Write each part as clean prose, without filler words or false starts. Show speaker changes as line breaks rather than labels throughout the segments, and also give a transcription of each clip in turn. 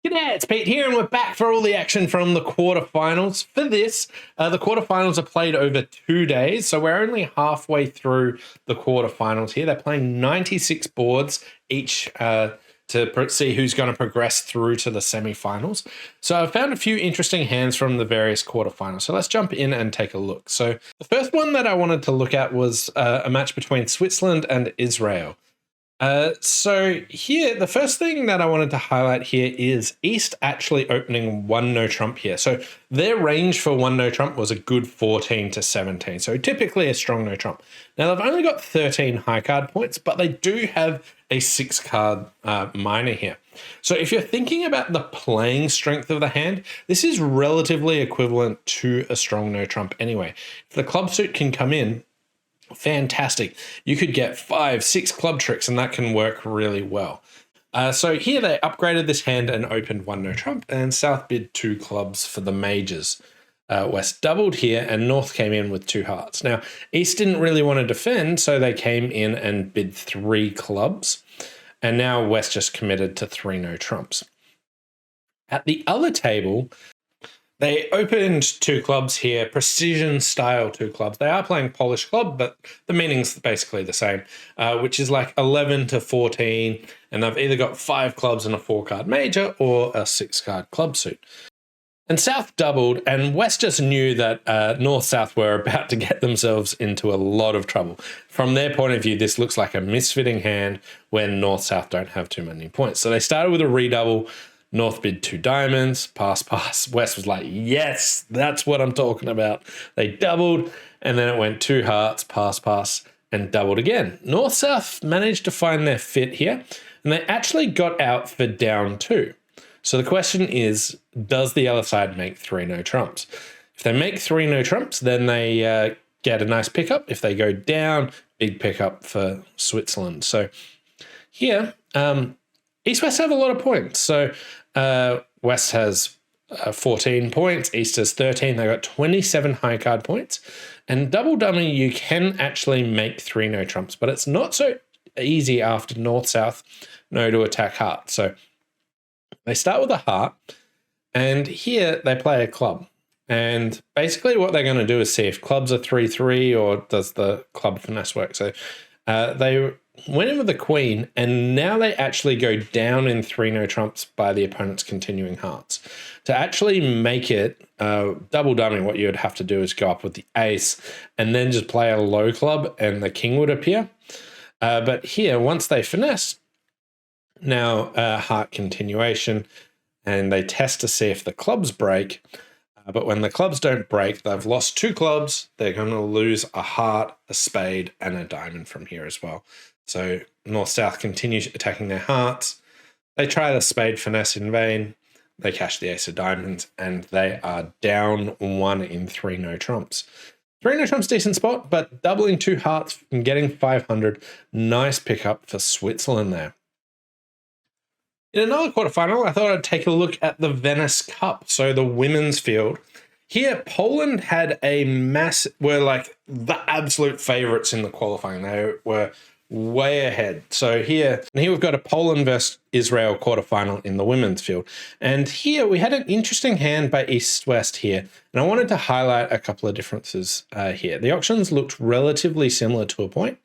G'day, it's Pete here, and we're back for all the action from the quarterfinals. For this, the quarterfinals are played over 2 days, so we're only halfway through the quarterfinals here. They're playing 96 boards each to see who's going to progress through to the semifinals. So I've found a few interesting hands from the various quarterfinals. So let's jump in and take a look. So the first one that I wanted to look at was a match between Switzerland and Israel. So here, the first thing that I wanted to highlight here is East actually opening 1 no trump here. So their range for 1 no trump was a good 14 to 17. So typically a strong no trump. Now they've only got 13 high card points, but they do have a 6 card minor here. So if you're thinking about the playing strength of the hand, this is relatively equivalent to a strong no trump anyway. If the club suit can come in, fantastic. You could get 5, 6 club tricks, and that can work really well. So here they upgraded this hand and opened 1 no trump, and South bid 2 clubs for the majors. West doubled here, and North came in with 2 hearts. Now, East didn't really want to defend, so they came in and bid 3 clubs, and now West just committed to 3 no trumps. At the other table, they opened 2 clubs here, precision style 2 clubs. They are playing Polish club, but the meaning's basically the same, which is like 11 to 14. And they've either got 5 clubs and a 4 card major or a 6 card club suit. And South doubled, and West just knew that North-South were about to get themselves into a lot of trouble. From their point of view, this looks like a misfitting hand when North-South don't have too many points. So they started with a redouble. North bid 2 diamonds, pass, pass. West was like, yes, that's what I'm talking about. They doubled, and then it went 2 hearts, pass, pass, and doubled again. North-South managed to find their fit here, and they actually got out for down 2. So the question is, does the other side make 3 no trumps? If they make 3 no trumps, then they get a nice pickup. If they go down, big pickup for Switzerland. So here, East-West have a lot of points. So West has 14 points, East has 13. They've got 27 high card points. And double dummy, you can actually make 3 no trumps, but it's not so easy after North-South know to attack heart. So they start with a heart, and here they play a club. And basically what they're going to do is see if clubs are 3-3 or does the club finesse work. So they went in with the queen, and now they actually go down in 3 no trumps by the opponent's continuing hearts. To actually make it double dummy, what you would have to do is go up with the ace and then just play a low club and the king would appear. But here, once they finesse, now heart continuation, and they test to see if the clubs break. But when the clubs don't break, they've lost 2 clubs. They're going to lose a heart, a spade, and a diamond from here as well. So North-South continues attacking their hearts. They try the spade finesse in vain. They cash the ace of diamonds, and they are down 1 in 3 no trumps. 3 no trumps, decent spot, but doubling 2 hearts and getting 500, nice pickup for Switzerland there. In another quarterfinal, I thought I'd take a look at the Venice Cup, so the women's field. Here, Poland had were like the absolute favourites in the qualifying. They were way ahead. So here we've got a Poland versus Israel quarterfinal in the women's field. And here we had an interesting hand by East-West here. And I wanted to highlight a couple of differences here. The auctions looked relatively similar to a point.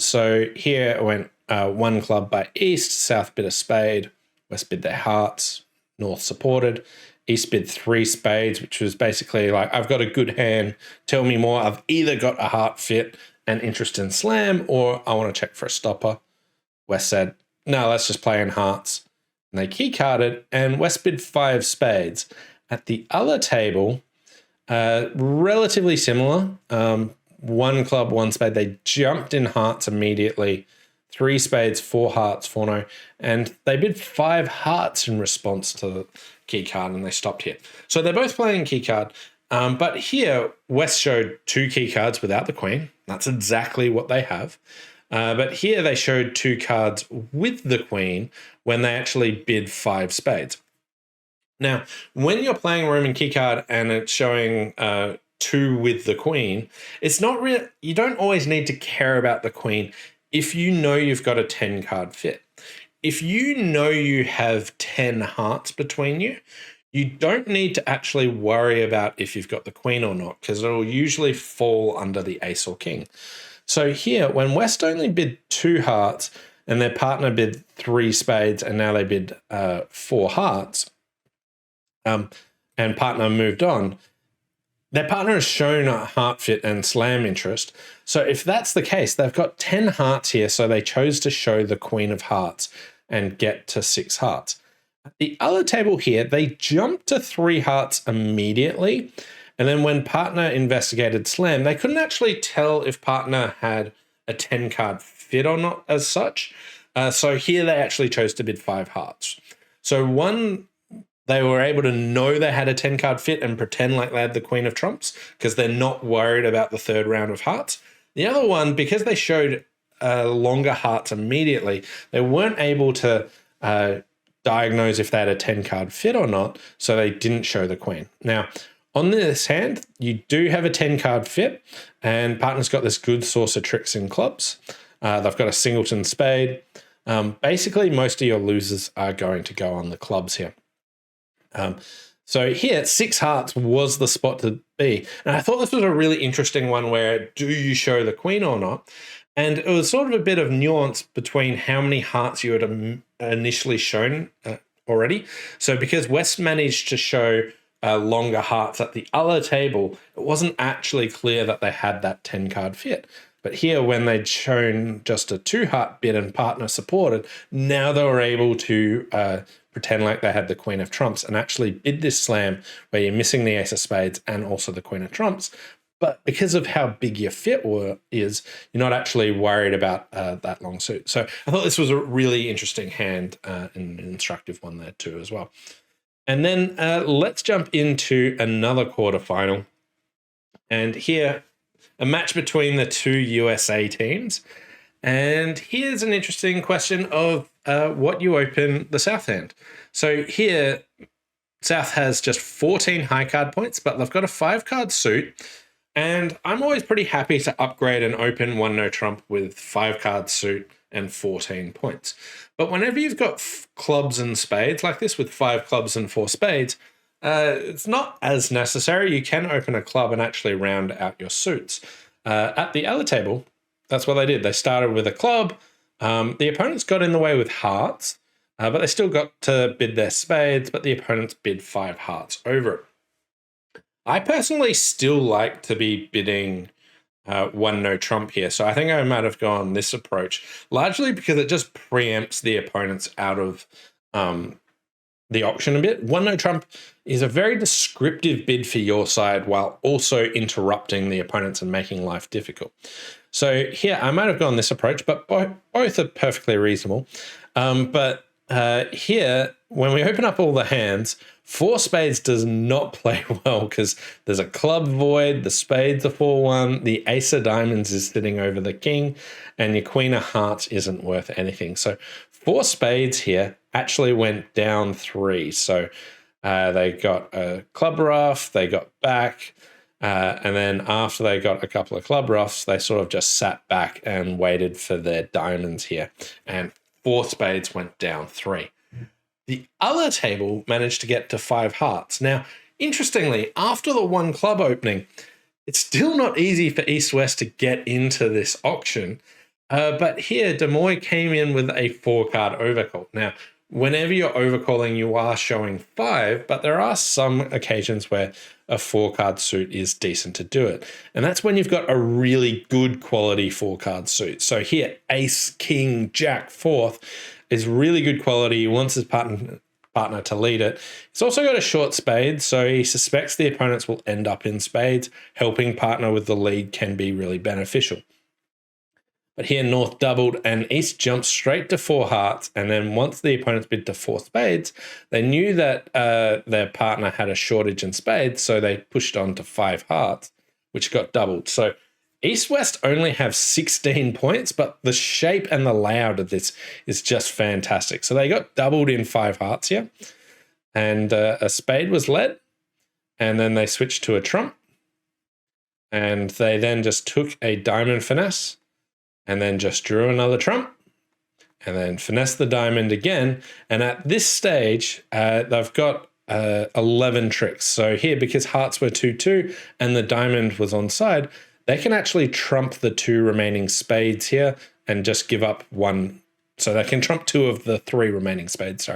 So here went 1 club by East, South bid a spade, West bid their hearts, North supported, East bid 3 spades, which was basically like, I've got a good hand, tell me more. I've either got a heart fit and interest in slam, or I want to check for a stopper. West said, no, let's just play in hearts. And they key carded, and West bid 5 spades. At the other table, relatively similar, 1 club, 1 spade. They jumped in hearts immediately. 3 spades, 4 hearts, 4 no. And they bid 5 hearts in response to the key card, and they stopped here. So they're both playing key card. But here, West showed 2 key cards without the queen. That's exactly what they have. But here they showed 2 cards with the queen when they actually bid 5 spades. Now, when you're playing Roman key card and it's showing 2 with the queen, it's not real. You don't always need to care about the queen if you know you've got a 10 card fit. if you know you have 10 hearts between you, you don't need to actually worry about if you've got the queen or not, because it'll usually fall under the ace or king. So here, when West only bid 2 hearts and their partner bid 3 spades and now they bid 4 hearts, and partner moved on, their partner has shown a heart fit and slam interest. So if that's the case, they've got 10 hearts here, so they chose to show the queen of hearts and get to 6 hearts. At the other table here, they jumped to 3 hearts immediately. And then when partner investigated slam, they couldn't actually tell if partner had a 10 card fit or not as such. So here they actually chose to bid 5 hearts. So one, they were able to know they had a 10 card fit and pretend like they had the queen of trumps because they're not worried about the third round of hearts. The other one, because they showed longer hearts immediately, they weren't able to diagnose if they had a 10 card fit or not, so they didn't show the queen. Now, on this hand, you do have a 10 card fit, and partner's got this good source of tricks and clubs. They've got a singleton spade. Basically, most of your losers are going to go on the clubs here. So here, 6 hearts was the spot to be. And I thought this was a really interesting one where do you show the queen or not? And it was sort of a bit of nuance between how many hearts you had initially shown already. So because West managed to show longer hearts at the other table, it wasn't actually clear that they had that 10 card fit. But here, when they'd shown just a 2 heart bid and partner supported, now they were able to pretend like they had the queen of trumps and actually bid this slam where you're missing the ace of spades and also the queen of trumps. But because of how big your fit is, you're not actually worried about that long suit. So I thought this was a really interesting hand and an instructive one there too as well. And then let's jump into another quarterfinal. And here, a match between the 2 USA teams. And here's an interesting question of what you open the South hand. So here, South has just 14 high card points, but they've got a 5 card suit. And I'm always pretty happy to upgrade and open 1 no trump with 5 card suit and 14 points. But whenever you've got clubs and spades like this with 5 clubs and 4 spades, it's not as necessary. You can open a club and actually round out your suits. At the other table, that's what they did. They started with a club. The opponents got in the way with hearts, but they still got to bid their spades, but the opponents bid 5 hearts over it. I personally still like to be bidding 1 no trump here, so I think I might have gone this approach, largely because it just preempts the opponents out of the option a bit. 1 no trump is a very descriptive bid for your side while also interrupting the opponents and making life difficult. So here, I might have gone this approach, but both are perfectly reasonable. But here, when we open up all the hands, 4 spades does not play well because there's a club void, the spades are 4-1, the ace of diamonds is sitting over the king, and your queen of hearts isn't worth anything. So 4 spades here actually went down 3. So they got a club ruff, they got back, and then after they got a couple of club ruffs, they sort of just sat back and waited for their diamonds here. And 4 spades went down 3. The other table managed to get to 5 hearts. Now, interestingly, after the 1 club opening, it's still not easy for East-West to get into this auction. But here, Demoy came in with a 4-card overcall. Now, whenever you're overcalling, you are showing 5, but there are some occasions where a 4-card suit is decent to do it. And that's when you've got a really good quality 4-card suit. So here, ace, king, jack, 4th is really good quality. He wants his partner to lead it. He's also got a short spade, so he suspects the opponents will end up in spades. Helping partner with the lead can be really beneficial. But here, North doubled and East jumped straight to 4 hearts. And then once the opponents bid to 4 spades, they knew that their partner had a shortage in spades, so they pushed on to 5 hearts, which got doubled. So East-West only have 16 points, but the shape and the layout of this is just fantastic. So they got doubled in 5 hearts here, and a spade was led, and then they switched to a trump, and they then just took a diamond finesse, and then just drew another trump, and then finesse the diamond again. And at this stage, they've got 11 tricks. So here, because hearts were 2-2 and the diamond was on side, they can actually trump the 2 remaining spades here and just give up 1. So they can trump 2 of the 3 remaining spades,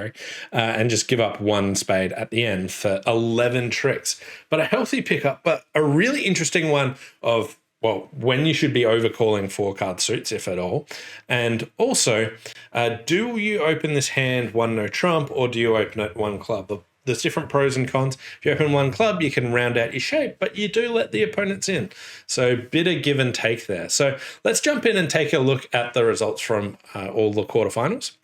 and just give up 1 spade at the end for 11 tricks. But a healthy pickup, but a really interesting one of, well, when you should be overcalling 4-card suits, if at all. And also, do you open this hand 1 no trump, or do you open it 1 club? There's different pros and cons. If you open 1 club, you can round out your shape, but you do let the opponents in. So bit of give and take there. So let's jump in and take a look at the results from all the quarterfinals.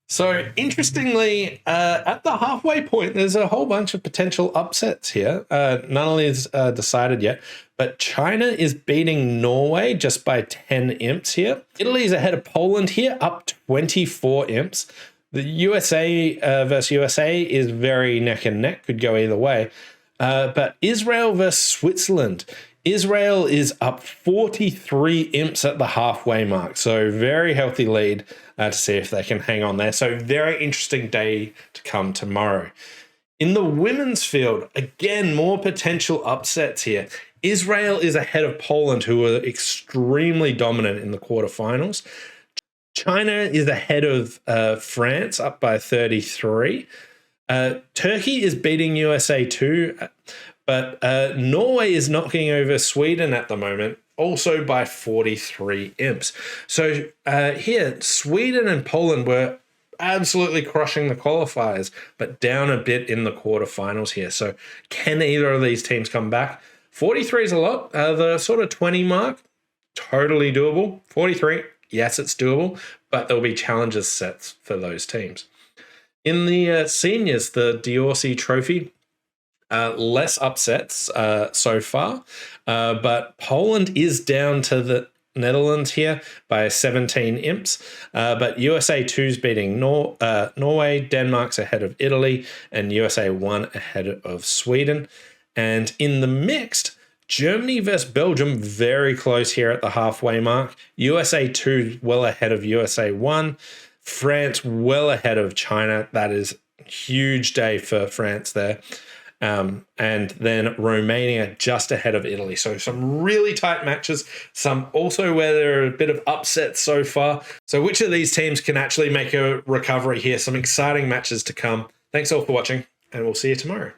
So interestingly, at the halfway point, there's a whole bunch of potential upsets here. None of these are decided yet, but China is beating Norway just by 10 imps here. Italy is ahead of Poland here, up 24 imps. The USA versus USA is very neck and neck, could go either way. But Israel versus Switzerland. Israel is up 43 imps at the halfway mark. So very healthy lead to see if they can hang on there. So very interesting day to come tomorrow. In the women's field, again, more potential upsets here. Israel is ahead of Poland, who are extremely dominant in the quarterfinals. China is ahead of France, up by 33. Turkey is beating USA too, but Norway is knocking over Sweden at the moment, also by 43 imps. So here, Sweden and Poland were absolutely crushing the qualifiers, but down a bit in the quarterfinals here. So can either of these teams come back? 43 is a lot. The sort of 20 mark, totally doable. 43. Yes, it's doable, but there'll be challenges sets for those teams. In the seniors, the Diorsi Trophy, less upsets so far, but Poland is down to the Netherlands here by 17 imps, but USA 2's beating Norway, Denmark's ahead of Italy, and USA 1 ahead of Sweden. And in the mixed, Germany versus Belgium, very close here at the halfway mark. USA 2 well ahead of USA 1. France well ahead of China. That is a huge day for France there. And then Romania just ahead of Italy. So some really tight matches. Some also where there are a bit of upsets so far. So which of these teams can actually make a recovery here? Some exciting matches to come. Thanks all for watching, and we'll see you tomorrow.